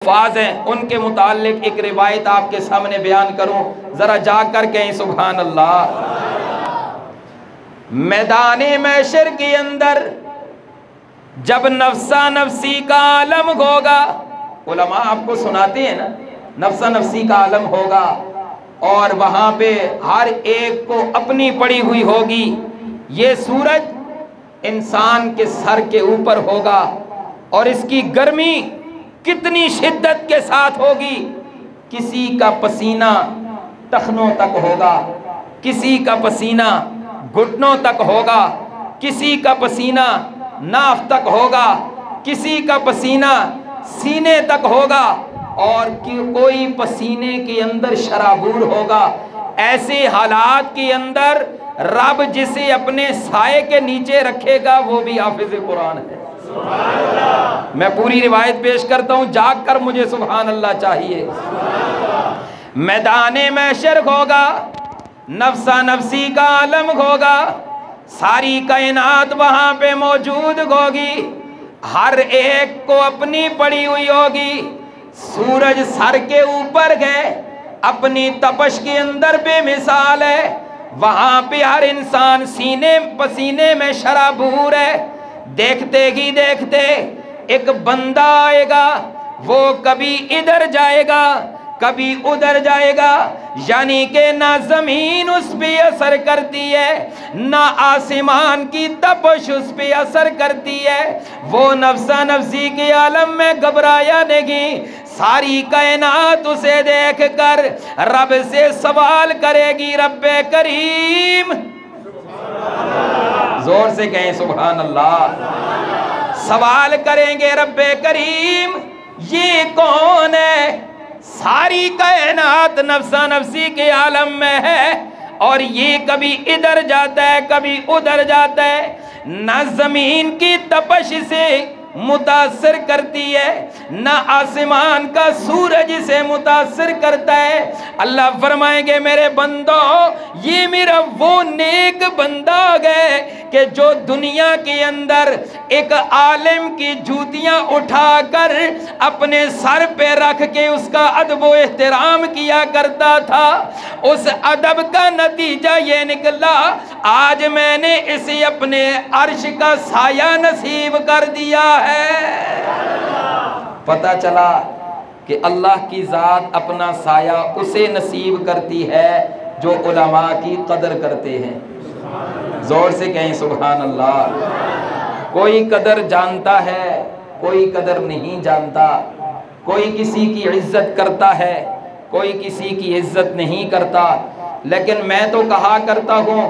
अल्फाज हैं, उनके मुताल्लिक एक रिवायत आपके सामने बयान करूं, जरा जाग कर कहें सुभान अल्लाह। मैदाने महशर के अंदर जब नफ्सा नफ्सी का आलम होगा, उलमा आपको सुनाते हैं ना, नफ्सा नफ्सी का आलम होगा और वहां पे हर एक को अपनी पड़ी हुई होगी। ये सूरज इंसान के सर के ऊपर होगा और इसकी गर्मी कितनी शिद्दत के साथ होगी। किसी का पसीना टखनों तक होगा, किसी का पसीना घुटनों तक होगा, किसी का पसीना नाफ तक होगा, किसी का पसीना सीने तक होगा और कोई पसीने के अंदर शराबूर होगा। ऐसे हालात के अंदर रब जिसे अपने साए के नीचे रखेगा वो भी हाफिज कुरान है। मैं पूरी रिवायत पेश करता हूं, जाग कर मुझे सुभान अल्लाह चाहिए। मैदाने महशर होगा, नफ्सा नफ्सी का आलम होगा, सारी कायनात वहां पे मौजूद होगी, हर एक को अपनी पड़ी हुई होगी। सूरज सर के ऊपर है, अपनी तपश के अंदर बेमिसाल है, वहां पे हर इंसान सीने पसीने में शराबूर है। देखते ही देखते एक बंदा आएगा, वो कभी इधर जाएगा कभी उधर जाएगा, यानी कि ना जमीन उस पे असर करती है, ना आसमान की तपश उस पे असर करती है। वो नफ्सा नफ्सी के आलम में घबराया नहीं, सारी कायनात उसे देखकर रब से सवाल करेगी, रब्बे करीम, जोर से कहें सुभान अल्लाह। सवाल करेंगे रब्बे करीम ये कौन है? सारी कायनात नफ्सा नफ्सी के आलम में है और ये कभी इधर जाता है कभी उधर जाता है, ना जमीन की तपश से मुतासर करती है, ना आसमान का सूरज से मुतासर करता है। अल्लाह फरमाएंगे मेरे बंदो, ये मेरा वो नेक बंदा है कि जो दुनिया के अंदर एक आलिम की जूतियां उठाकर अपने सर पे रख के उसका अदब व एहतराम किया करता था। उस अदब का नतीजा ये निकला, आज मैंने इसे अपने अर्श का साया नसीब कर दिया है। पता चला कि अल्लाह की ज़ात अपना साया उसे नसीब करती है जो उलमा की कदर करते हैं। जोर से कहें सुभान अल्लाह। कोई कदर जानता है, कोई कदर नहीं जानता, कोई किसी की इज्जत करता है, कोई किसी की इज्जत नहीं करता। लेकिन मैं तो कहा करता हूँ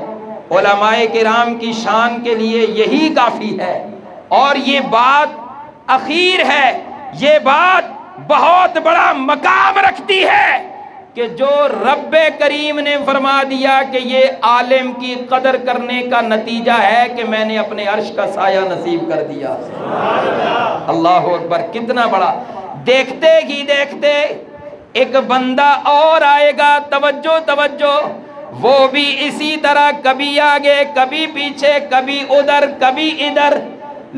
उलमाए किराम की शान के लिए यही काफ़ी है। और ये बात अखीर है, ये बात बहुत बड़ा मकाम रखती है कि जो रब्बे करीम ने फरमा दिया कि ये आलिम की कदर करने का नतीजा है कि मैंने अपने अर्श का साया नसीब कर दिया। अल्लाह अकबर, कितना बड़ा। देखते ही देखते एक बंदा और आएगा, तवज्जो तवज्जो, वो भी इसी तरह कभी आगे कभी पीछे कभी उधर कभी इधर।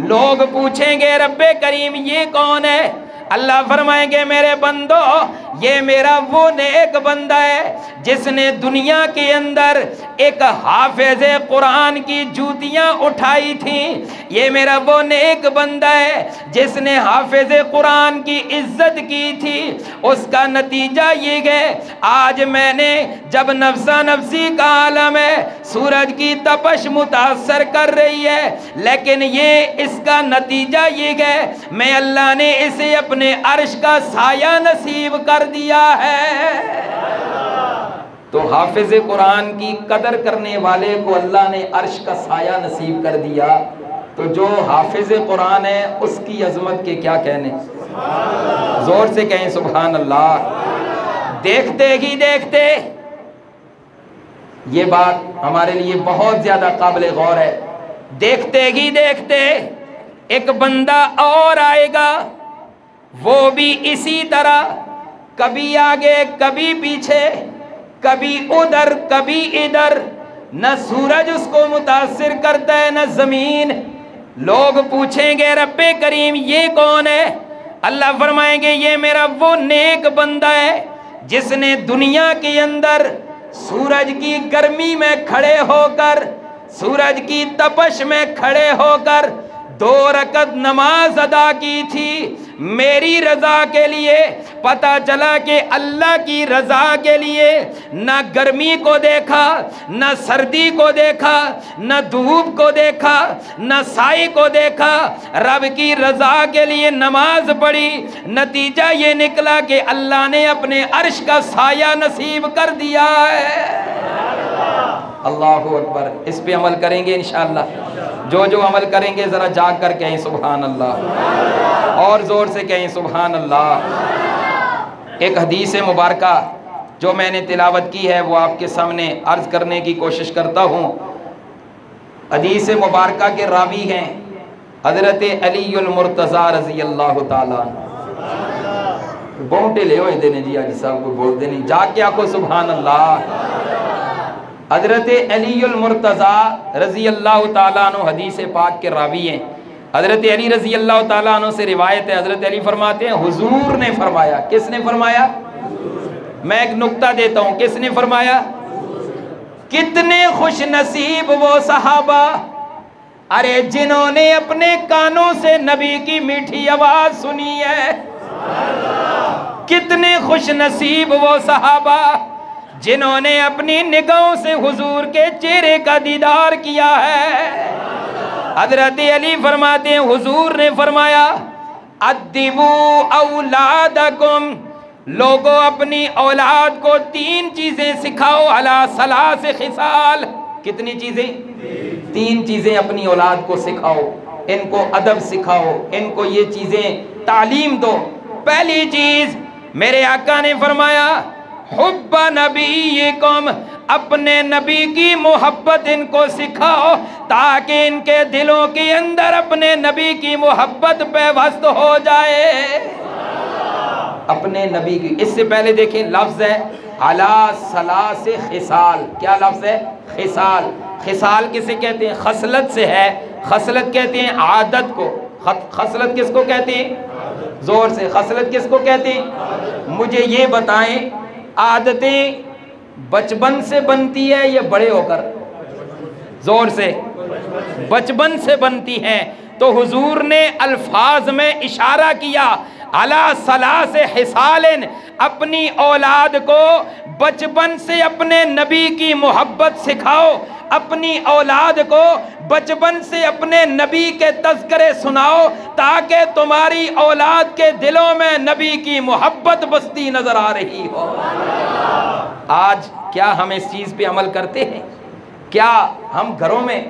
लोग पूछेंगे रब्बे करीम ये कौन है? अल्लाह फरमाएंगे मेरे बंदो, ये मेरा वो नेक बंदा है जिसने दुनिया के अंदर एक हाफिज कुरान की जूतियां उठाई थी। ये मेरा वो नेक बंदा है जिसने हाफिज कुरान की इज्जत की थी। उसका नतीजा ये है, आज मैंने जब नफ्सा नफ्सी का आलम है, सूरज की तपश मुतासर कर रही है, लेकिन ये इसका नतीजा ये है, मैं अल्लाह ने इसे अपने अर्श का साया नसीब कर दिया है। तो हाफिज कुरान की कदर करने वाले को अल्लाह ने अर्श का साया नसीब कर दिया, तो जो हाफिज कुरान है उसकी अजमत के क्या कहने। जोर से कहें सुभान अल्लाह। देखते ही देखते, ये बात हमारे लिए बहुत ज्यादा काबिल गौर है, देखते ही देखते एक बंदा और आएगा, वो भी इसी तरह कभी आगे कभी पीछे कभी उधर कभी इधर, न सूरज उसको मुतासिर करता है न जमीन। लोग पूछेंगे रब्बे करीम ये कौन है? अल्लाह फरमाएंगे ये मेरा वो नेक बंदा है जिसने दुनिया के अंदर सूरज की गर्मी में खड़े होकर, सूरज की तपश में खड़े होकर 2 रकत नमाज अदा की थी मेरी रजा के लिए। पता चला कि अल्लाह की रजा के लिए ना गर्मी को देखा, ना सर्दी को देखा, ना धूप को देखा, ना साई को देखा, रब की रजा के लिए नमाज पढ़ी। नतीजा ये निकला कि अल्लाह ने अपने अर्श का साया नसीब कर दिया है। अल्लाहु अकबर। इस पे अमल करेंगे इंशाअल्लाह। जो जो अमल करेंगे ज़रा जाग कर कहें सुभान अल्लाह, और ज़ोर से कहें सुभान अल्लाह। एक हदीस मुबारका जो मैंने तिलावत की है वो आपके सामने अर्ज़ करने की कोशिश करता हूँ। हदीस मुबारका के रावी हैं हज़रत अलीउल मुर्तज़ा रज़ी अल्लाह ताला। बोंटे ले देने जी आज साहब को बोल देने जाके आखो सुभान अल्लाह। हज़रत अलीउल मुर्तज़ा रज़ी अल्लाह ताला अन्हु हदीस पाक के रावी हैं। हज़रत अली रज़ी अल्लाह ताला अन्हु से रिवायत है, हज़रत अली फरमाते हैं हुजूर ने फरमाया। किसने फरमाया? मैं एक नुक्ता देता हूँ, किसने फरमाया? कितने खुश नसीब वो सहाबा, अरे जिन्होंने अपने कानों से नबी की मीठी आवाज़ सुनी है। कितने खुश नसीब वो सहाबा जिन्होंने अपनी निगाहों से हुजूर के चेहरे का दीदार किया है। हज़रत अली फरमाते हैं हुजूर ने फरमाया अद्दिबू औलादकुम, लोगों अपनी औलाद को 3 चीज़ें सिखाओ, अला सलास खिसाल। कितनी चीज़ें? 3 चीज़ें अपनी औलाद को सिखाओ, इनको अदब सिखाओ, इनको ये चीज़ें तालीम दो। पहली चीज़ मेरे आका ने फरमाया हुब्बा नबीयकुम, अपने नबी की मोहब्बत इनको सिखाओ ताकि इनके दिलों के अंदर अपने नबी की मोहब्बत पेवस्त हो जाए। अपने नबी की, इससे पहले देखें लफ्ज़ है अला सलास खिसाल। क्या लफ्ज़ है? खिसाल। खिसाल किसे कहते हैं? खसलत से है। खसलत कहते हैं आदत को। खसलत किसको कहते हैं? जोर से, खसलत किसको कहते हैं? मुझे ये बताएं, आदतें बचपन से बनती है या बड़े होकर? जोर से। बचपन से बनती हैं। तो हुजूर ने अल्फाज में इशारा किया अला सलास हिसालिन, अपनी औलाद को बचपन से अपने नबी की मोहब्बत सिखाओ, अपनी औलाद को बचपन से अपने नबी के तज़किरे सुनाओ ताकि तुम्हारी औलाद के दिलों में नबी की मोहब्बत बसती नजर आ रही हो। आज क्या हम इस चीज़ पे अमल करते हैं? क्या हम घरों में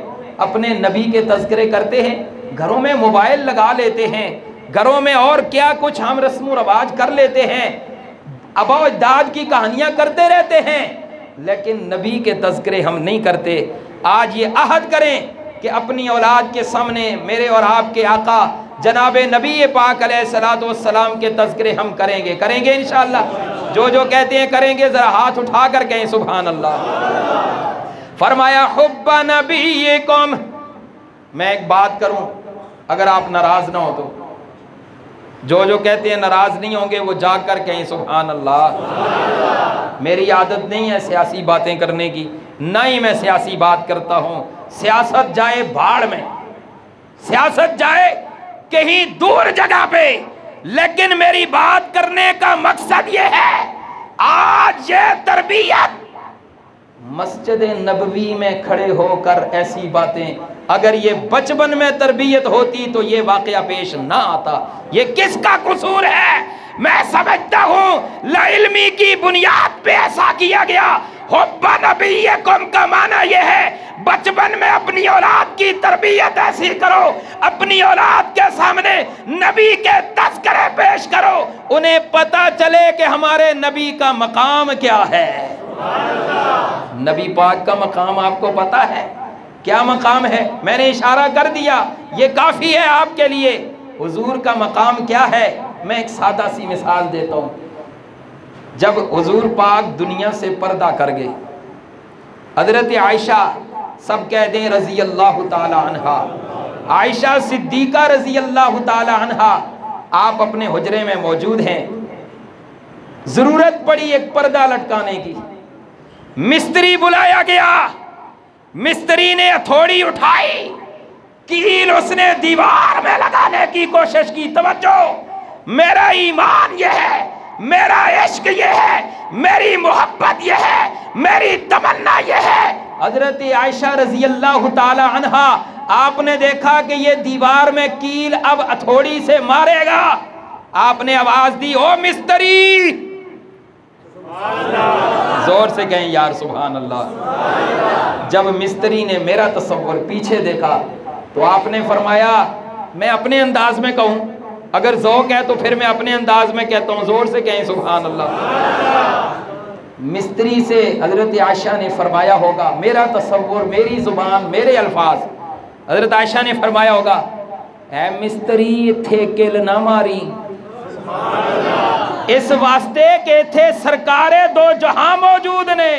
अपने नबी के तज़किरे करते हैं? घरों में मोबाइल लगा लेते हैं, घरों में और क्या कुछ हम रस्म व रवाज कर लेते हैं, आबा अजदाद की कहानियाँ करते रहते हैं, लेकिन नबी के तज़किरे हम नहीं करते। आज ये अहद करें कि अपनी औलाद के सामने मेरे और आपके आका जनाब नबी पाक अलैहिस्सलातु वस्सलाम के तज़किरे हम करेंगे। करेंगे इंशाअल्लाह। जो जो कहते हैं करेंगे ज़रा हाथ उठा कर कहें सुभान अल्लाह। फरमाया हुब्बा नबीयकुम। मैं एक बात करूं, अगर आप नाराज़ ना हो तो, जो जो कहते हैं नाराज़ नहीं होंगे वो जाग कर कहें सुभान अल्लाह। मेरी आदत नहीं है सियासी बातें करने की, ना ही मैं सियासी बात करता हूँ। सियासत जाए भाड़ में, सियासत जाए कहीं दूर जगह पे, लेकिन मेरी बात करने का मकसद ये है आज ये तरबियत मस्जिद नबवी में खड़े होकर ऐसी बातें, अगर ये बचपन में तरबियत होती तो ये वाकया पेश ना आता। ये किसका कसूर है? मैं समझता हूँ लाइल्मी की बुनियाद पे ऐसा किया गया। हुब्बा नबीयकुम का माना ये है बचपन में अपनी औलाद की तरबियत ऐसी करो, अपनी औलाद के सामने नबी के तज़किरे पेश करो, उन्हें पता चले कि हमारे नबी का मकाम क्या है। नबी पाक का मकाम आपको पता है? क्या मकाम है? मैंने इशारा कर दिया, ये काफ़ी है आपके लिए। हुजूर का मकाम क्या है? मैं एक सादा सी मिसाल देता हूँ। जब हुजूर पाक दुनिया से पर्दा कर गए, हज़रत आयशा, सब कह दें रज़ी अल्लाह ताला अन्हा, आयशा सिद्दीक़ा रज़ी अल्लाह ताला अन्हा आप अपने हुजरे में मौजूद हैं, जरूरत पड़ी एक पर्दा लटकाने की, मिस्त्री बुलाया गया, मिस्त्री ने हथौड़ी उठाई, कील उसने दीवार में लगाने की कोशिश की। तवज्जो, मेरा ईमान ये है, मेरा इश्क ये है, मेरी मोहब्बत ये है, मेरी तमन्ना ये है। हजरत आयशा रजी अल्लाह ताला अन्हा, आपने देखा कि ये दीवार में कील अब हथौड़ी से मारेगा, आपने आवाज दी, ओ मिस्त्री, जोर से कहें यार सुभान अल्लाह। जब मिस्त्री ने मेरा तसव्वुर पीछे देखा तो आपने फरमाया, मैं अपने अंदाज में कहूं, अगर ज़ौक़ है तो फिर मैं अपने अंदाज में कहता हूं, जोर से कहें सुभान अल्लाह। मिस्त्री से हजरत आयशा ने फरमाया होगा, मेरा तसव्वुर, मेरी जुबान, मेरे अल्फाज, हजरत आयशा ने फरमाया होगा, ऐ मिस्त्री थे किल ना मारी, इस वास्ते के थे सरकारे दो जहां मौजूद ने।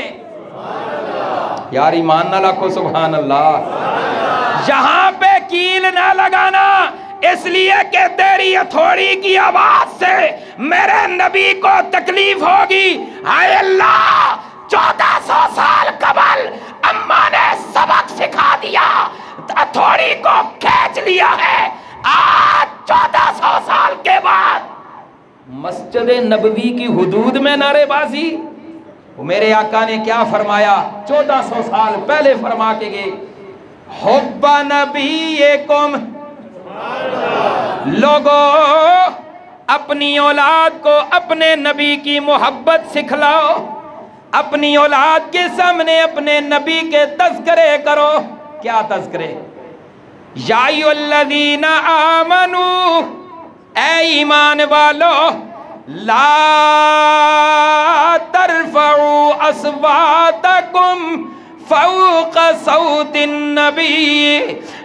यार ईमान ना रखो सुभान अल्लाह। यहां पे कील ना लगाना इसलिए कि तेरी हथौड़ी की आवाज से मेरे नबी को तकलीफ होगी। हाय अल्लाह, 1400 साल कबल अम्मा ने सबक सिखा दिया, हथौड़ी को खींच लिया है। आज 1400 साल के बाद मस्जिद नबवी की हुदूद में नारेबाजी। मेरे आका ने क्या फरमाया, 1400 साल पहले फरमा के गए, हुब्बा नबीयकुम, लोगों अपनी औलाद को अपने नबी की मोहब्बत सिखलाओ, अपनी औलाद के सामने अपने नबी के तज़किरे करो। क्या तज़किरे? या अय्युहल्लज़ीना आमनू, ऐ ईमान वालो, ला तरफ़ऊ अस्वातकुम फ़ौक़ सौतिन नबी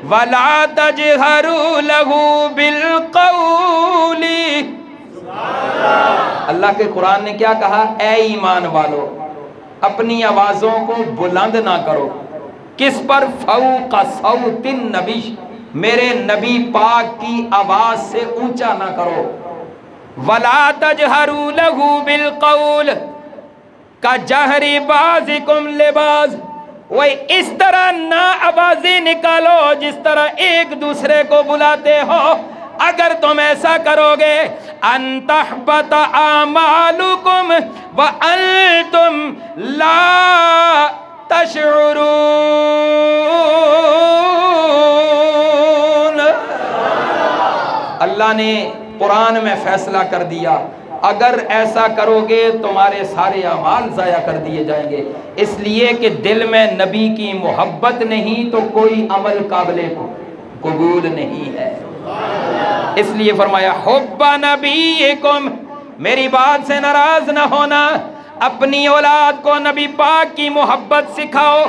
वला तजहरू लहू बिलक़ौली। अल्लाह के कुरान ने क्या कहा? ऐ ईमान वालो, अपनी आवाज़ों को बुलंद ना करो। किस पर? फ़ौक़ सौतिन नबी, मेरे नबी पाक की आवाज से ऊंचा ना करो। वला तजहरू लहू बिलक़ौल का जहरी बाज़िकुम लिबाज़, वही इस तरह ना आवाजें निकालो जिस तरह एक दूसरे को बुलाते हो। अगर तुम ऐसा करोगे, अंतहबत आमालुकुम व अंतुम ला तशउरून। अल्लाह ने कुरान में फैसला कर दिया, अगर ऐसा करोगे तुम्हारे सारे अमाल ज़ाया कर दिए जाएंगे। इसलिए कि दिल में नबी की मोहब्बत नहीं तो कोई अमल काबिल कबूल नहीं है। इसलिए फरमाया, हुब्बा नबीकुम, मेरी बात से नाराज न होना, अपनी औलाद को नबी पाक की मोहब्बत सिखाओ।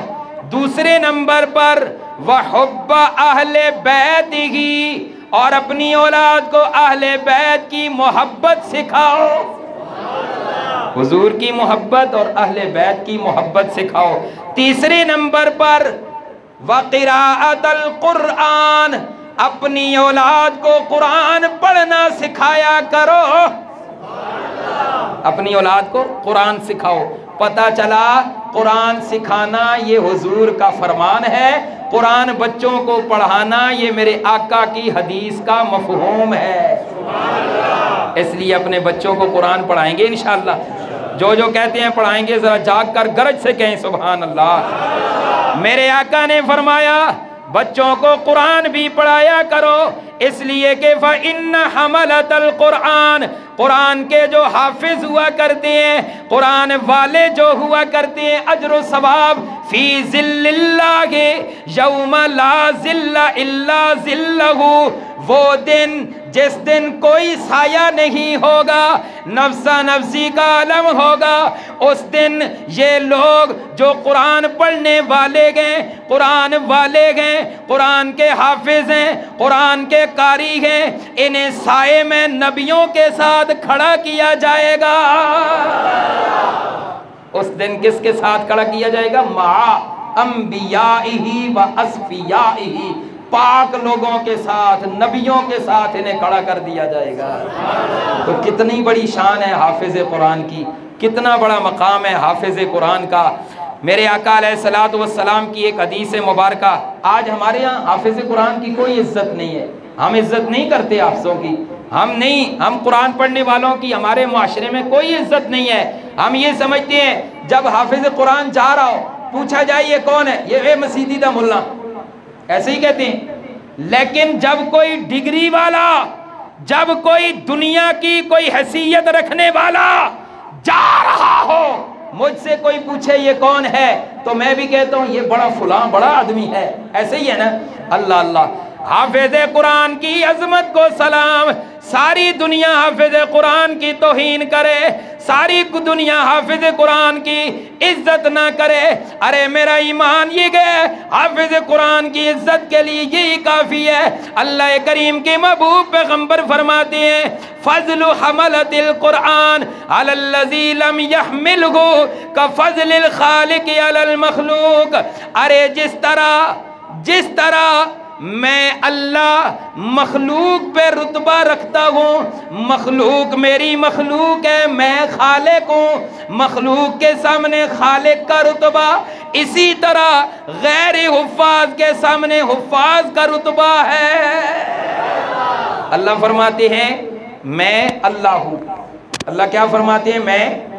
दूसरे नंबर पर वह हुब्बा अहले बैतिही, और अपनी औलाद को अहले बैत की मोहब्बत सिखाओ। हुजूर की मोहब्बत और अहले बैत की मोहब्बत सिखाओ। तीसरे नंबर पर वक़िराअतल कुरान, अपनी औलाद को कुरान पढ़ना सिखाया करो। अपनी औलाद को कुरान सिखाओ। पता चला कुरान सिखाना ये हुजूर का फरमान है, कुरान बच्चों को पढ़ाना ये मेरे आका की हदीस का मफहूम है। इसलिए अपने बच्चों को कुरान पढ़ाएंगे इंशाअल्लाह। जो जो कहते हैं पढ़ाएंगे, जरा जाग कर गरज से कहें सुभान अल्लाह। मेरे आका ने फरमाया, बच्चों को कुरान भी पढ़ाया करो, इसलिए कि फ़इन्न हमलतल कुरान, कुरान के जो हाफिज हुआ करते हैं, कुरान वाले जो हुआ करते हैं, अजर सवाब फी ज़िल्लिल्लाहि यौमा ला ज़िल्ला इल्ला ज़िल्लहु, वो दिन जिस दिन कोई साया नहीं होगा, नफ्सा नफ्सी का आलम होगा। उस दिन ये लोग जो कुरान पढ़ने वाले गए, कुरान वाले गए, कुरान के हाफिज हैं, कुरान के कारी हैं, इन्हें साए में नबियों के साथ खड़ा किया जाएगा। उस दिन किसके साथ खड़ा किया जाएगा? मा अंबियाइही व अस्फियाइही, पाक लोगों के साथ, नबियों के साथ इन्हें खड़ा कर दिया जाएगा। तो कितनी बड़ी शान है हाफिज कुरान की, कितना बड़ा मकाम है हाफिज कुरान का। मेरे आका अलैहिस्सलातु वस्सलाम की एक हदीस मुबारक, आज हमारे यहाँ हाफिज कुरान की कोई इज्जत नहीं है, हम इज्जत नहीं करते हाफिजों की, हम कुरान पढ़ने वालों की हमारे माशरे में कोई इज्जत नहीं है। हम ये समझते हैं जब हाफिज कुरान जा रहा हो, पूछा जाए ये कौन है, ये मसीदी दा मुल्ला, ऐसे ही कहते हैं। लेकिन जब कोई डिग्री वाला, जब कोई दुनिया की कोई हैसियत रखने वाला जा रहा हो, मुझसे कोई पूछे ये कौन है, तो मैं भी कहता हूँ ये बड़ा फुलां बड़ा आदमी है, ऐसे ही है ना। अल्लाह अल्लाह, हाफिज कुरान की अजमत को सलाम। सारी दुनिया हाफिज कुरान की तौहीन करे, सारी दुनिया हाफिज कुरान की इज्जत ना करे, अरे मेरा ईमान ये गए, हाफिज कुरान की इज्जत के लिए यही काफ़ी है। अल्लाह करीम के महबूब पैगंबर फरमाते हैं, फज़्लु हमलतिल कुरान अलल्लज़ी लम यहमिलहु का फज़्लिल खालिक अलल मखलूक। अरे जिस तरह मैं अल्लाह मखलूक पे रुतबा रखता हूँ, मखलूक मेरी मखलूक है, मैं खालिक हूँ, मखलूक के सामने खालिक का रुतबा, इसी तरह गैर हुफ़ाज़ के सामने हुफ़ाज़ का रुतबा है। अल्लाह फरमाते हैं मैं अल्लाह हूँ। अल्लाह क्या फरमाते हैं, मैं